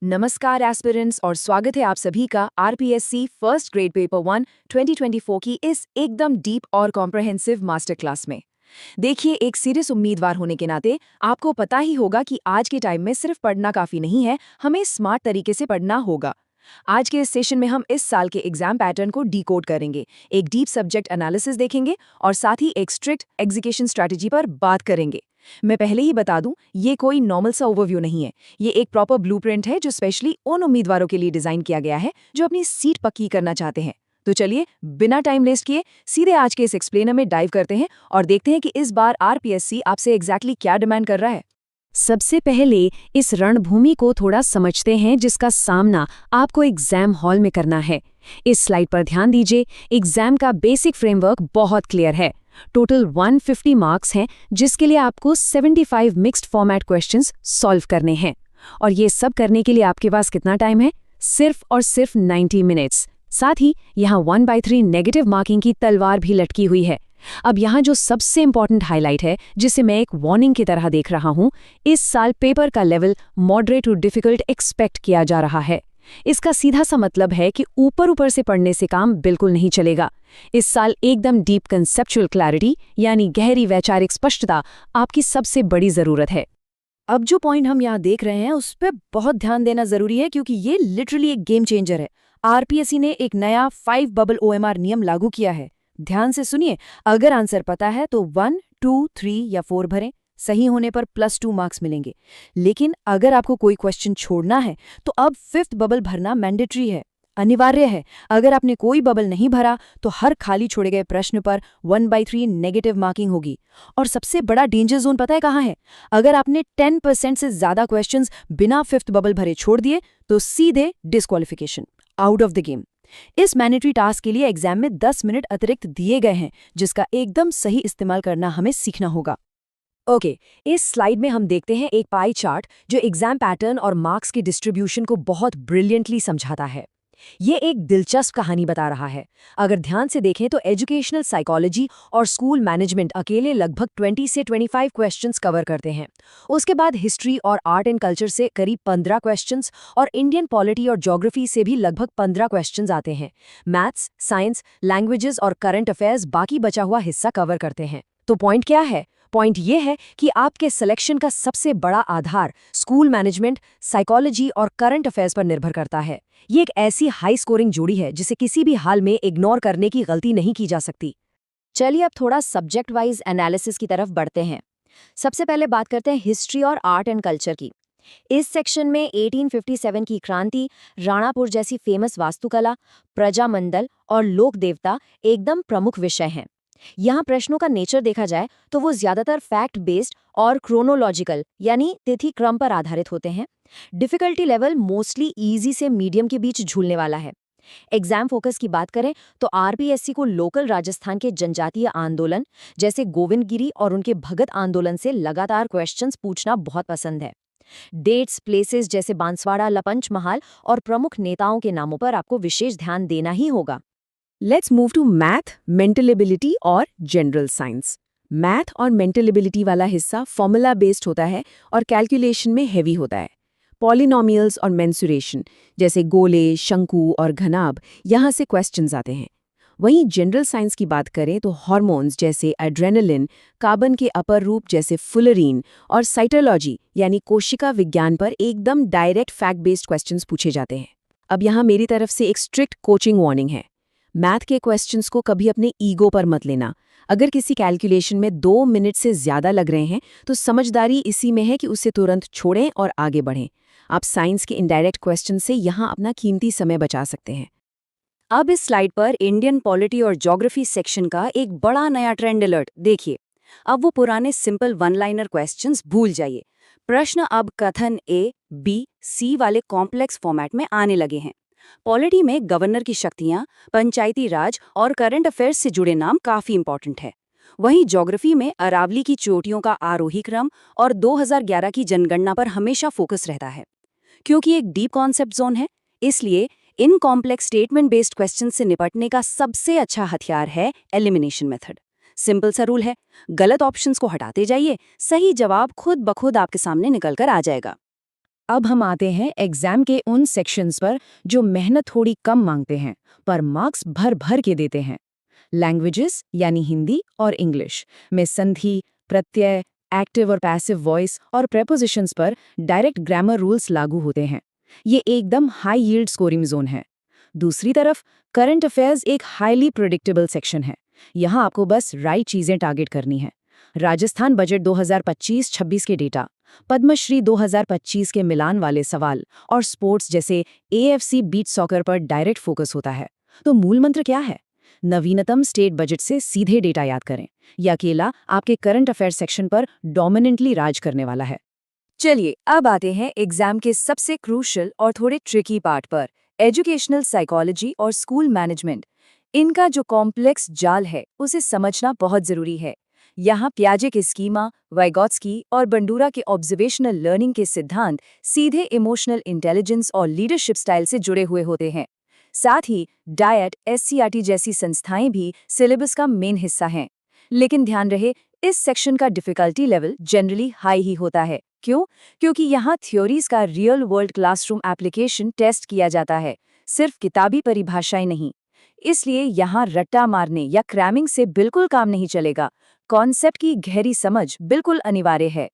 नमस्कार एस्पिरेंट्स और स्वागत है आप सभी का आरपीएससी फर्स्ट ग्रेड पेपर 1 2024 की इस एकदम डीप और कॉम्प्रहेंसिव मास्टर क्लास में। देखिए, एक सीरियस उम्मीदवार होने के नाते आपको पता ही होगा कि आज के टाइम में सिर्फ पढ़ना काफी नहीं है, हमें स्मार्ट तरीके से पढ़ना होगा। आज के इस सेशन में हम इस साल के एग्जाम पैटर्न को डिकोड करेंगे, एक डीप सब्जेक्ट एनालिसिस देखेंगे और साथ ही एक स्ट्रिक्ट एग्जीक्यूशन स्ट्रैटेजी पर बात करेंगे। मैं पहले ही बता दूं, ये कोई नॉर्मल सा ओवरव्यू नहीं है, ये एक प्रॉपर ब्लूप्रिंट है जो स्पेशली उन उम्मीदवारों के लिए डिजाइन किया गया है जो अपनी सीट पक्की करना चाहते हैं। तो चलिए, बिना टाइम वेस्ट किए सीधे आज के इस एक्सप्लेनर में डाइव करते हैं और देखते हैं कि इस बार आरपीएससी आपसे एग्जैक्टली क्या डिमांड कर रहा है। सबसे पहले इस रणभूमि को थोड़ा समझते हैं जिसका सामना आपको एग्जाम हॉल में करना है। इस स्लाइड पर ध्यान दीजिए, एग्जाम का बेसिक फ्रेमवर्क बहुत क्लियर है। टोटल 150 मार्क्स हैं जिसके लिए आपको 75 मिक्स्ड फॉर्मेट क्वेश्चंस सॉल्व करने हैं। और ये सब करने के लिए आपके पास कितना टाइम है? सिर्फ और सिर्फ 90 मिनट्स। साथ ही यहाँ 1/3 नेगेटिव मार्किंग की तलवार भी लटकी हुई है। अब यहाँ जो सबसे इंपॉर्टेंट हाईलाइट है, जिसे मैं एक वार्निंग की तरह देख रहा हूँ, इस साल पेपर का level moderate to difficult expect किया जा रहा है। इसका सीधा सा मतलब है कि ऊपर ऊपर से पढ़ने से काम बिल्कुल नहीं चलेगा। इस साल एकदम डीप कंसेप्चुअल क्लैरिटी यानी गहरी वैचारिक स्पष्टता आपकी सबसे बड़ी जरूरत है। अब जो पॉइंट हम यहाँ देख रहे हैं उस पर बहुत ध्यान देना जरूरी है, क्योंकि ये लिटरली एक गेम चेंजर है। आरपीएससी ने एक नया 5 बबल ओएमआर नियम लागू किया है। ध्यान से सुनिए, अगर आंसर पता है तो 1, 2, 3 या 4 भरें, सही होने पर +2 मार्क्स मिलेंगे। लेकिन अगर आपको कोई क्वेश्चन छोड़ना है तो अब 5th बबल भरना मैंडेटरी है, अनिवार्य है। अगर आपने कोई बबल नहीं भरा तो हर खाली छोड़े गए प्रश्न पर 1/3 नेगेटिव मार्किंग होगी। और सबसे बड़ा डेंजर जोन पता है कहाँ है? अगर आपने 10% से ज्यादा क्वेश्चंस बिना 5th बबल भरे छोड़ दिए तो सीधे disqualification, out of the game. इस मैंडेटरी टास्क के लिए एग्जाम में 10 मिनट अतिरिक्त दिए गए हैं, जिसका एकदम सही इस्तेमाल करना हमें सीखना होगा। ओके, इस स्लाइड में हम देखते हैं एक पाई चार्ट जो एग्जाम पैटर्न और मार्क्स की डिस्ट्रीब्यूशन को बहुत ब्रिलियंटली समझाता है। ये एक दिलचस्प कहानी बता रहा है। अगर ध्यान से देखें तो एजुकेशनल साइकोलॉजी और स्कूल मैनेजमेंट अकेले लगभग 20 से 25 क्वेश्चंस कवर करते हैं। उसके बाद हिस्ट्री और आर्ट एंड कल्चर से करीब 15 क्वेश्चंस और इंडियन पॉलिटी और ज्योग्राफी से भी लगभग 15 क्वेश्चंस आते हैं। मैथ्स, साइंस, लैंग्वेजेस और करंट अफेयर्स बाकी बचा हुआ हिस्सा कवर करते हैं। तो पॉइंट क्या है? पॉइंट ये है कि आपके सिलेक्शन का सबसे बड़ा आधार स्कूल मैनेजमेंट, साइकोलॉजी और करंट अफेयर्स पर निर्भर करता है। ये एक ऐसी हाई स्कोरिंग जोड़ी है जिसे किसी भी हाल में इग्नोर करने की गलती नहीं की जा सकती। चलिए अब थोड़ा सब्जेक्ट वाइज एनालिसिस की तरफ बढ़ते हैं। सबसे पहले बात करते हैं हिस्ट्री और आर्ट एंड कल्चर की। इस सेक्शन में 1857 की क्रांति, राणापुर जैसी फेमस वास्तुकला, प्रजामंडल और लोक देवता एकदम प्रमुख विषय हैं। यहाँ प्रश्नों का नेचर देखा जाए तो वो ज्यादातर फैक्ट बेस्ड और क्रोनोलॉजिकल यानी तिथि क्रम पर आधारित होते हैं। डिफिकल्टी लेवल मोस्टली इजी से मीडियम के बीच झूलने वाला है। एग्जाम फोकस की बात करें तो आरपीएससी को लोकल राजस्थान के जनजातीय आंदोलन जैसे गोविंदगिरी और उनके भगत आंदोलन से लगातार क्वेश्चंस पूछना बहुत पसंद है। डेट्स, प्लेसेस जैसे बांसवाड़ा, लपंच महाल और प्रमुख नेताओं के नामों पर आपको विशेष ध्यान देना ही होगा। Let's move to math, mental ability और जनरल साइंस। मैथ और मेंटल एबिलिटी वाला हिस्सा फॉर्मूला बेस्ड होता है और कैलकुलेशन में हेवी होता है। पॉलिनोमियल्स और मेंसुरेशन जैसे गोले, शंकु और घनाभ यहाँ से क्वेश्चंस आते हैं। वहीं जनरल साइंस की बात करें तो हार्मोन्स जैसे एड्रेनलिन, कार्बन के अपर रूप जैसे फुलरीन और साइटोलॉजी यानी कोशिका विज्ञान पर एकदम डायरेक्ट फैक्ट बेस्ड क्वेश्चंस पूछे जाते हैं। अब यहाँ मेरी तरफ से एक स्ट्रिक्ट कोचिंग वार्निंग है। मैथ के क्वेश्चंस को कभी अपने ईगो पर मत लेना। अगर किसी कैलकुलेशन में 2 मिनट से ज्यादा लग रहे हैं तो समझदारी इसी में है कि उसे तुरंत छोड़ें और आगे बढ़ें। आप साइंस के इनडायरेक्ट क्वेश्चन से यहाँ अपना कीमती समय बचा सकते हैं। अब इस स्लाइड पर इंडियन पॉलिटी और ज्योग्राफी सेक्शन का एक बड़ा नया ट्रेंड अलर्ट देखिए। अब वो पुराने सिंपल वन लाइनर क्वेश्चंस भूल जाइए। प्रश्न अब कथन A, B, C वाले कॉम्प्लेक्स फॉर्मेट में आने लगे हैं। पॉलिटी में गवर्नर की शक्तियां, पंचायती राज और करंट अफेयर्स से जुड़े नाम काफी इंपॉर्टेंट है। वहीं ज्योग्राफी में अरावली की चोटियों का आरोही क्रम और 2011 की जनगणना पर हमेशा फोकस रहता है। क्योंकि एक डीप कॉन्सेप्ट जोन है, इसलिए in complex statement based question से निपटने का सबसे अच्छा हथियार है एलिमिनेशन मेथड। सिंपल सा रूल है, गलत ऑप्शंस को हटाते जाइए, सही जवाब खुद ब खुद आपके सामने निकल कर आ जाएगा। अब हम आते हैं एग्जाम के उन सेक्शंस पर जो मेहनत थोड़ी कम मांगते हैं पर मार्क्स भर भर के देते हैं। लैंग्वेजेस यानी हिंदी और इंग्लिश में संधि, प्रत्यय, एक्टिव और पैसिव वॉइस और प्रेपोजिशंस पर डायरेक्ट ग्रामर रूल्स लागू होते हैं। ये एकदम हाई यील्ड स्कोरिंग जोन है। दूसरी तरफ करंट अफेयर्स एक हाईली प्रेडिक्टेबल सेक्शन है। यहाँ आपको बस राइट चीजें टारगेट करनी है। राजस्थान बजट 2025-26 के डेटा, पद्मश्री 2025 के मिलान वाले सवाल और स्पोर्ट्स जैसे AFC बीच सॉकर पर डायरेक्ट फोकस होता है। तो मूल मंत्र क्या है? नवीनतम स्टेट बजट से सीधे डेटा याद करें। यह अकेला आपके करंट अफेयर सेक्शन पर डोमिनेंटली राज करने वाला है। चलिए अब आते हैं एग्जाम के सबसे क्रूशियल और थोड़े ट्रिकी पार्ट पर, एजुकेशनल साइकोलॉजी और स्कूल मैनेजमेंट। इनका जो कॉम्प्लेक्स जाल है उसे समझना बहुत जरूरी है। यहाँ पियाजे के स्कीमा, वाइगॉट्स्की और बंडूरा के ऑब्जर्वेशनल लर्निंग के सिद्धांत सीधे इमोशनल इंटेलिजेंस और लीडरशिप स्टाइल से जुड़े हुए होते हैं। साथ ही डायट, SCRT जैसी संस्थाएं भी सिलेबस का मेन हिस्सा हैं। लेकिन ध्यान रहे, इस सेक्शन का डिफिकल्टी लेवल जनरली हाई ही होता है। क्यों? क्योंकि यहाँ थ्योरीज का real world classroom application test किया जाता है, सिर्फ किताबी परिभाषाएं नहीं। इसलिए यहाँ रट्टा मारने या क्रैमिंग से बिल्कुल काम नहीं चलेगा। कॉन्सेप्ट की गहरी समझ बिल्कुल अनिवार्य है।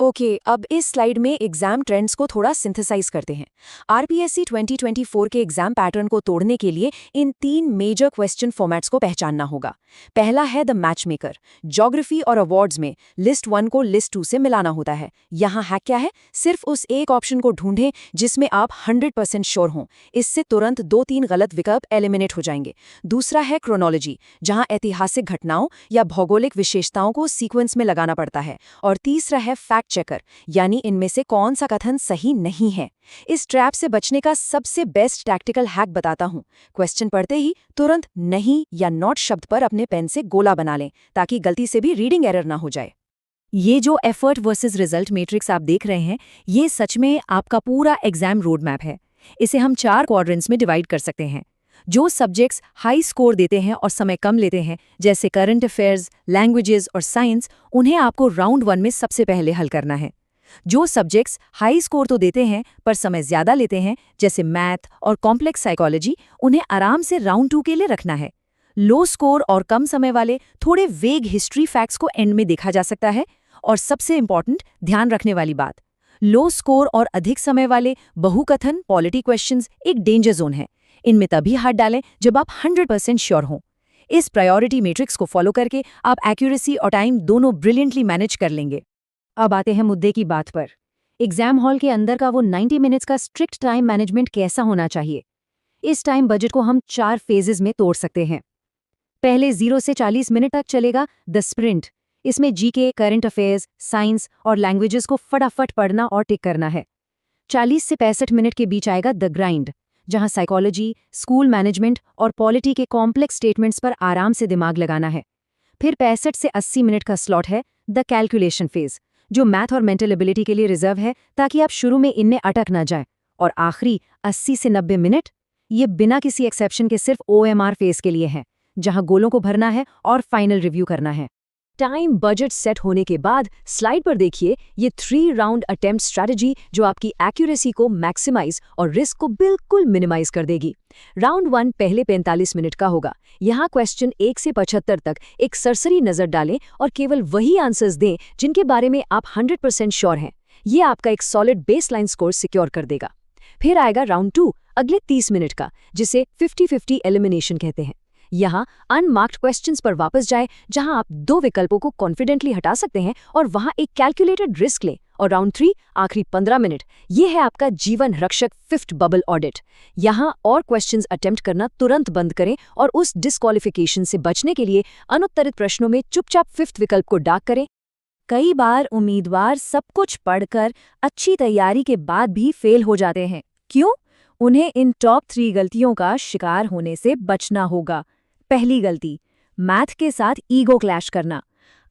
ओके, अब इस स्लाइड में एग्जाम ट्रेंड्स को थोड़ा सिंथेसाइज करते हैं। RPSC 2024 के एग्जाम पैटर्न को तोड़ने के लिए इन 3 मेजर क्वेश्चन फॉर्मेट्स को पहचानना होगा। पहला है द मैच मेकर। ज्योग्राफी और अवार्ड्स में लिस्ट 1 को लिस्ट 2 से मिलाना होता है। यहाँ हैक क्या है? सिर्फ उस एक ऑप्शन को ढूंढें जिसमें आप 100% श्योर हों। इससे तुरंत 2-3 गलत विकल्प एलिमिनेट हो जाएंगे। दूसरा है क्रोनोलॉजी, जहाँ ऐतिहासिक घटनाओं या भौगोलिक विशेषताओं को सीक्वेंस में लगाना पड़ता है। और तीसरा है फैक्ट चेकर, यानी इनमें से कौन सा कथन सही नहीं है। इस ट्रैप से बचने का सबसे बेस्ट टैक्टिकल हैक बताता हूं। क्वेश्चन पढ़ते ही तुरंत नहीं या नॉट शब्द पर अपने पेन से गोला बना लें, ताकि गलती से भी रीडिंग एरर ना हो जाए। ये जो एफर्ट वर्सेस रिजल्ट मैट्रिक्स आप देख रहे हैं, ये सच में आपका पूरा एग्जाम रोड मैप है। इसे हम 4 क्वाड्रेंट्स में डिवाइड कर सकते हैं। जो सब्जेक्ट्स हाई स्कोर देते हैं और समय कम लेते हैं, जैसे करंट अफेयर्स, लैंग्वेजेस और साइंस, उन्हें आपको राउंड 1 में सबसे पहले हल करना है। जो सब्जेक्ट्स हाई स्कोर तो देते हैं पर समय ज्यादा लेते हैं, जैसे मैथ और कॉम्प्लेक्स साइकोलॉजी, उन्हें आराम से राउंड 2 के लिए रखना है। लो स्कोर और कम समय वाले थोड़े वेग हिस्ट्री फैक्ट्स को एंड में देखा जा सकता है। और सबसे इंपॉर्टेंट ध्यान रखने वाली बात, लो स्कोर और अधिक समय वाले बहुकथन पॉलिटी क्वेश्चंस एक डेंजर जोन है। इनमें तभी हाथ डालें जब आप 100% श्योर हों। इस प्रायोरिटी मैट्रिक्स को फॉलो करके आप एक्यूरेसी और टाइम दोनों ब्रिलियंटली मैनेज कर लेंगे। अब आते हैं मुद्दे की बात पर। एग्जाम हॉल के अंदर का वो 90 मिनट्स का स्ट्रिक्ट टाइम मैनेजमेंट कैसा होना चाहिए? इस टाइम बजट को हम 4 फेजेस में तोड़ सकते हैं। पहले 0 से 40 मिनट तक चलेगा द स्प्रिंट। इसमें GK, करंट अफेयर्स, साइंस और लैंग्वेजेस को फटाफट पढ़ना और टिक करना है। 40 से 65 मिनट के बीच आएगा द ग्राइंड, जहां साइकोलॉजी, स्कूल मैनेजमेंट और पॉलिटी के कॉम्प्लेक्स स्टेटमेंट्स पर आराम से दिमाग लगाना है। फिर 65 से 80 मिनट का स्लॉट है द कैलकुलेशन फेज, जो मैथ और मेंटल एबिलिटी के लिए रिजर्व है, ताकि आप शुरू में इनमें अटक ना जाए। और आखिरी 80 से 90 मिनट, ये बिना किसी एक्सेप्शन के सिर्फ OMR फेज के लिए है, जहां गोलों को भरना है और फाइनल रिव्यू करना है। टाइम बजट सेट होने के बाद स्लाइड पर देखिए ये 3 राउंड अटेम्प्ट स्ट्रैटेजी, जो आपकी एक्यूरेसी को मैक्सिमाइज और रिस्क को बिल्कुल मिनिमाइज कर देगी। राउंड 1 पहले 45 मिनट का होगा। यहाँ क्वेश्चन 1 से 75 तक एक सरसरी नजर डालें और केवल वही आंसर्स दें जिनके बारे में आप 100% श्योर हैं। ये आपका एक सॉलिड बेसलाइन स्कोर सिक्योर कर देगा। फिर आएगा राउंड 2 अगले 30 मिनट का, जिसे 50-50 एलिमिनेशन कहते हैं। यहाँ अनमार्क्ड क्वेश्चंस पर वापस जाए, जहां आप 2 विकल्पों को कॉन्फिडेंटली हटा सकते हैं और वहां एक कैलकुलेटेड रिस्क लें। और राउंड 3 आखिरी 15 मिनट, ये है आपका जीवन रक्षक 5th बबल ऑडिट। यहाँ और क्वेश्चंस अटेम्प्ट करना तुरंत बंद करें और उस डिस्क्वालिफिकेशन से बचने के लिए अनुत्तरित प्रश्नों में चुपचाप 5th विकल्प को डाक करें। कई बार उम्मीदवार सब कुछ पढ़कर अच्छी तैयारी के बाद भी फेल हो जाते हैं। क्यों? उन्हें इन टॉप 3 गलतियों का शिकार होने से बचना होगा। पहली गलती, मैथ के साथ ईगो क्लैश करना।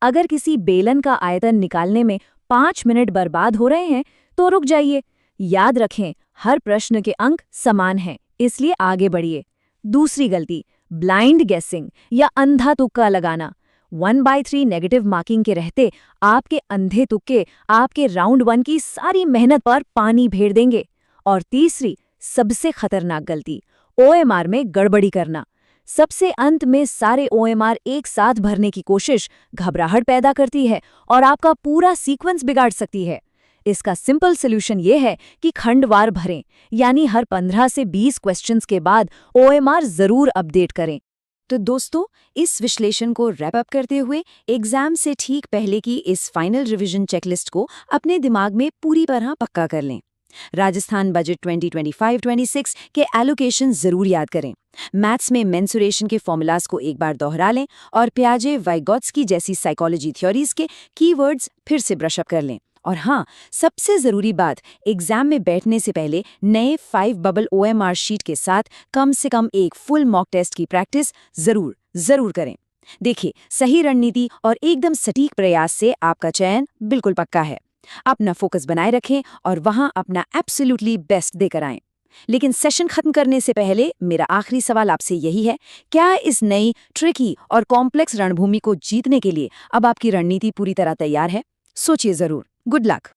अगर किसी बेलन का आयतन निकालने में 5 मिनट बर्बाद हो रहे हैं तो रुक जाइए। याद रखें, हर प्रश्न के अंक समान हैं, इसलिए आगे बढ़िए। दूसरी गलती, ब्लाइंड गेसिंग या अंधा तुक्का लगाना। 1/3 नेगेटिव मार्किंग के रहते आपके अंधे तुक्के आपके राउंड 1 की सारी मेहनत पर पानी फेर देंगे। और तीसरी, सबसे खतरनाक गलती, ओएमआर में गड़बड़ी करना। सबसे अंत में सारे ओएमआर एक साथ भरने की कोशिश घबराहट पैदा करती है और आपका पूरा सीक्वेंस बिगाड़ सकती है। इसका सिंपल सॉल्यूशन ये है कि खंडवार भरें, यानी हर 15 से 20 क्वेश्चंस के बाद ओएमआर जरूर अपडेट करें। तो दोस्तों, इस विश्लेषण को रैप अप करते हुए एग्जाम से ठीक पहले की इस फाइनल रिवीजन चेकलिस्ट को अपने दिमाग में पूरी तरह पक्का कर लें। राजस्थान बजट 2025-26 के एलोकेशन जरूर याद करें। मैथ्स में मेंसुरेशन के फॉर्मूलाज को एक बार दोहरा लें और पियाजे वाइगोत्स्की जैसी साइकोलॉजी थ्योरीज के कीवर्ड्स फिर से ब्रशअप कर लें। और हाँ, सबसे जरूरी बात, एग्जाम में बैठने से पहले नए 5 बबल OMR शीट के साथ कम से कम एक फुल मॉक टेस्ट की प्रैक्टिस जरूर करें। देखिए, सही रणनीति और एकदम सटीक प्रयास से आपका चयन बिल्कुल पक्का है। अपना फोकस बनाए रखें और वहां अपना एब्सोल्युटली बेस्ट देकर आएं। लेकिन सेशन खत्म करने से पहले मेरा आखिरी सवाल आपसे यही है, क्या इस नई ट्रिकी और कॉम्प्लेक्स रणभूमि को जीतने के लिए अब आपकी रणनीति पूरी तरह तैयार है? सोचिए जरूर। Good luck.